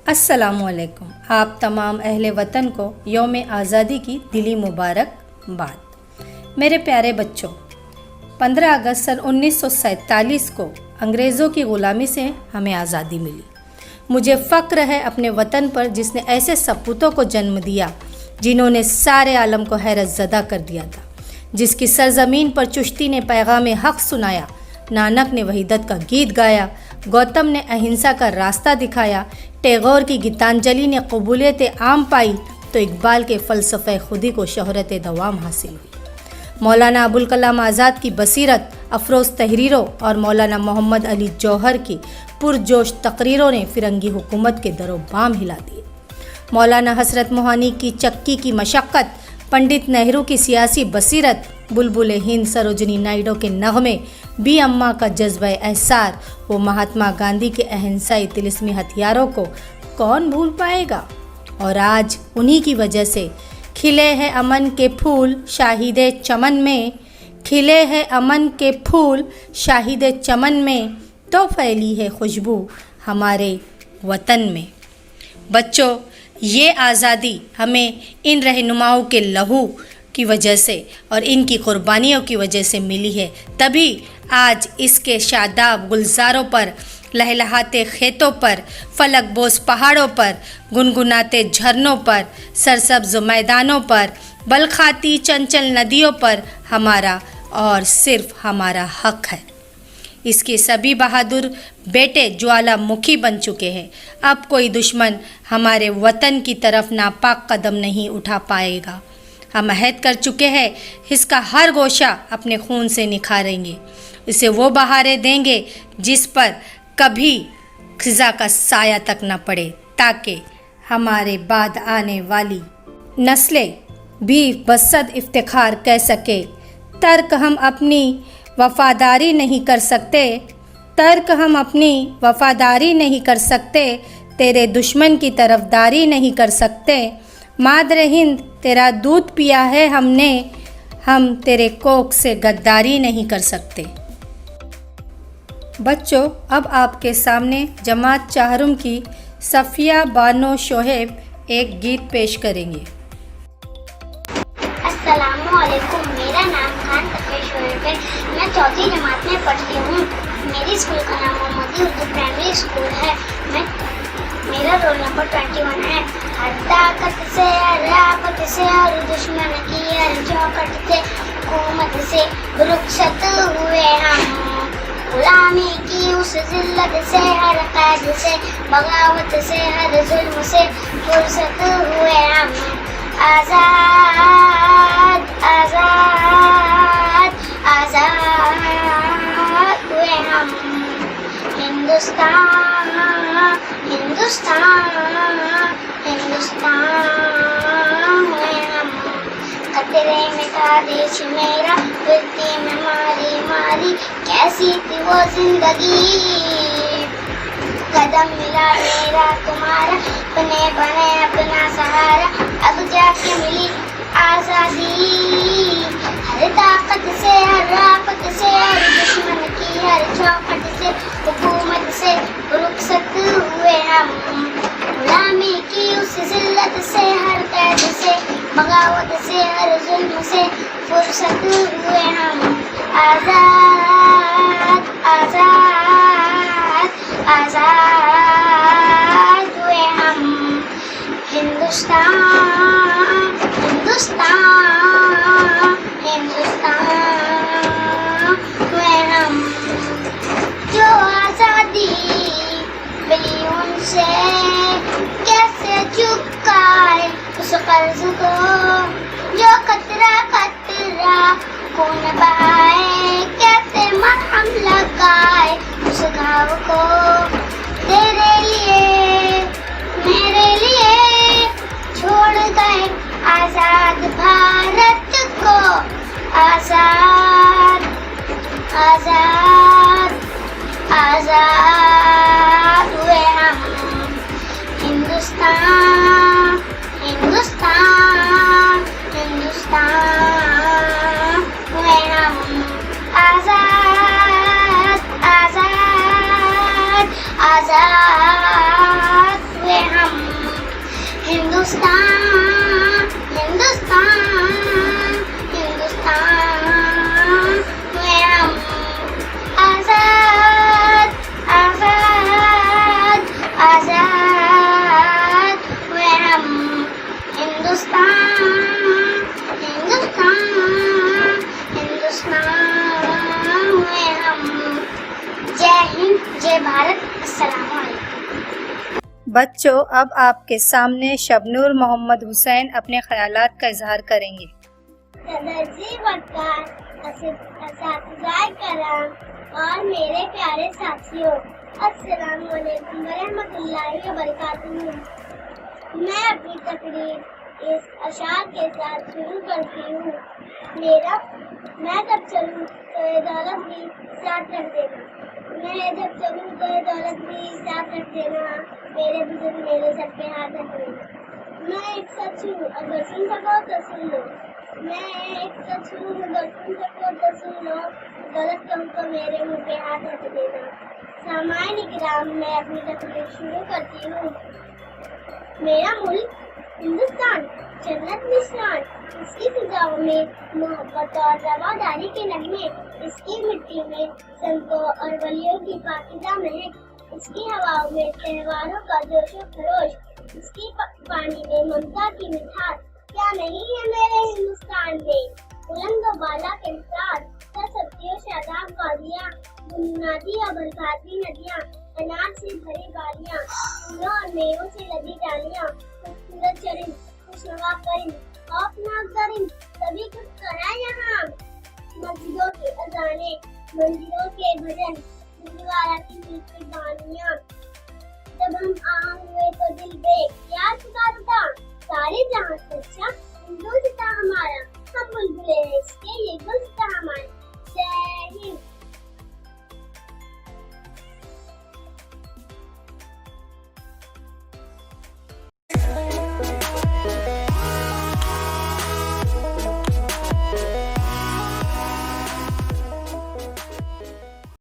अस्सलामुअलैकुम। आप तमाम अहले वतन को यौम आज़ादी की दिली मुबारकबाद। मेरे प्यारे बच्चों, 15 अगस्त सन 1947 को अंग्रेज़ों की ग़ुलामी से हमें आज़ादी मिली। मुझे फ़ख्र है अपने वतन पर जिसने ऐसे सपूतों को जन्म दिया जिन्होंने सारे आलम को हैरत ज़दा कर दिया था, जिसकी सरज़मीन पर चिश्ती ने पैगाम हक़ सुनाया, नानक ने वहीदत का गीत गाया, गौतम ने अहिंसा का रास्ता दिखाया, टैगोर की गीतांजलि ने कबूलियत आम पाई तो इकबाल के फ़लसफ़े खुदी को शोहरत दवाम हासिल हुई। मौलाना अबुल कलाम आज़ाद की बसीरत, अफरोज़ तहरीरों और मौलाना मोहम्मद अली जौहर की पुरजोश तकरीरों ने फ़िरंगी हुकूमत के दरो बाम हिला दिए। मौलाना हसरत मोहानी की चक्की की मशक्क़त, पंडित नेहरू की सियासी बसीरत, बुलबुल हिंद सरोजनी नायडू के नगमे, बी अम्मा का जज्बा एहसार, वो महात्मा गांधी के अहिंसाई तिलिस्मी हथियारों को कौन भूल पाएगा। और आज उन्हीं की वजह से खिले हैं अमन के फूल शाहिदे चमन में, खिले हैं अमन के फूल शाहिदे चमन में, तो फैली है खुशबू हमारे वतन में। बच्चों, ये आज़ादी हमें इन रहनुमाओं के लहू की वजह से और इनकी कुर्बानियों की वजह से मिली है। तभी आज इसके शादाब गुलजारों पर, लहलहाते खेतों पर, फलक बोस पहाड़ों पर, गुनगुनाते झरनों पर, सरसब्ज मैदानों पर, बलखाती चंचल नदियों पर हमारा और सिर्फ हमारा हक है। इसके सभी बहादुर बेटे ज्वालामुखी बन चुके हैं। अब कोई दुश्मन हमारे वतन की तरफ नापाक कदम नहीं उठा पाएगा। हम अहद कर चुके हैं, इसका हर गोशा अपने खून से निखारेंगे, इसे वो बहारें देंगे जिस पर कभी खिज़ा का साया तक न पड़े, ताकि हमारे बाद आने वाली नस्लें भी बसद इफ्तिखार कह सके, तर्क हम अपनी वफ़ादारी नहीं कर सकते, तर्क हम अपनी वफ़ादारी नहीं कर सकते, तेरे दुश्मन की तरफदारी नहीं कर सकते, मादर हिंद तेरा दूध पिया है हमने, हम तेरे कोख से गद्दारी नहीं कर सकते। बच्चों, अब आपके सामने जमात चाहरुम की सफ़िया बानो शोहेब एक गीत पेश करेंगे। अस्सलामुअलैकुम, मेरा नाम खान तफे शोएब है। मैं चौथी जमात में पढ़ती हूँ। मेरी स्कूल का नाम मोहम्मदी उर्दू प्राइमरी स्कूल है। मेरा रोल नंबर 21 है। हर ताकत से, हर आफत से, हर दुश्मन की हर चौकट से, हुकूमत से रुखसत हुए हम, गुलामी की उस जिल्लत से, हर कैद से, बगावत से, हर जुल्म से फुर्सत हुए हम। आज़ाद आज़ाद आज़ाद हुए हम। हिंदुस्तान हिंदुस्तान हिंदुस्तान हुए हम। खतरे में था देश मेरा, फिरती में मारी मारी, कैसी थी वो जिंदगी। कदम मिला मेरा तुम्हारा, बने बने अपना सहारा, अब जाके मिली आज़ादी। हर ताकत से, हर आफत से, हर दुश्मन की हर चौखट से, हुकूमत से रुखसत हुए हम। गुलामी की उस जिल्लत से, हर कैद से, बगावत से, हर जुल्म से फुर्सत हुए हम। आज़ाद आज़ाद आज़ाद हुए हम। हिंदुस्तान हिंदुस्तान हिंदुस्तान हुए हम। जो आज़ादी मिली उनसे कैसे चुकाए उस कर्ज को, जो कतरा कतरा खून बहाए, कैसे मरहम लगाए उस घाव को। तेरे लिए मेरे लिए छोड़ गए आज़ाद भारत को। आज़ाद आज़ाद आज़ाद हुए हम। हिंदुस्तान हिंदुस्तान हिंदुस्तान हुए हम। आज़ाद आज़ाद आज़ाद हुए हम। जय भारत, अस्सलाम वालेकुम। बच्चों, अब आपके सामने शबनूर मोहम्मद हुसैन अपने ख्यालात का इजहार करेंगे। सदरजी वक़ार, असातिज़ाए करम और मेरे प्यारे साथियों, अस्सलाम वालेकुम व रहमतुल्लाहि व बरकातुहू। मैं अपनी तकरीर इस अशार के साथ शुरू करती हूँ। मैं जब चलूँ तो ये दौलत भी साथ रख देना। मैं जब चलूँ तो ये दौलत भी साथ रख देना। मेरे बुजुर्ग मेरे सर पे हाथ रख देना। मैं एक सच हूँ, अगर सुन सको तो सुन लो। मैं एक सच हूँ, अगर सुन सको तो सुन लो। गलत कहूँ तो मेरे मुँह पे हाथ रख देना। सामान्य इकराम, मैं अपनी तकरीर शुरू करती हूँ। मेरा मुल्क हिंदुस्तान जन्नत निशान, इसकी फिजाओं में मोहब्बत और रवादारी के नगमे, इसकी मिट्टी में संतों और वलियों की पाकीज़ा महक, इसकी हवाओं में त्योहारों का जोश व खरोश, इसकी पानी में ममता की मिठास। क्या नहीं है मेरे हिंदुस्तान में बुलंद व बाला के साथ, सब्जियों शादाब वादियाँ, बुनियादी और बरसाती नदियाँ, अनाज से भरी बालियाँ, फूलों और मेवों से लदी डालियाँ, खूबसूरत चरिंद, खुशनवा परिंद, खौफनाक दरिंद, सभी कुछ तो है यहाँ। मस्जिदों के अजाने, मंदिरों के भजन, गुरुद्वारा की मीठी बानियाँ। जब हम आम हुए तो दिल बेख्याल पुकार उठा, सारे जहां सच्चा हिंदू सिता हमारा, हम बुलबुले हैं इसके ये गुल सिता हमारा। जय हिंद।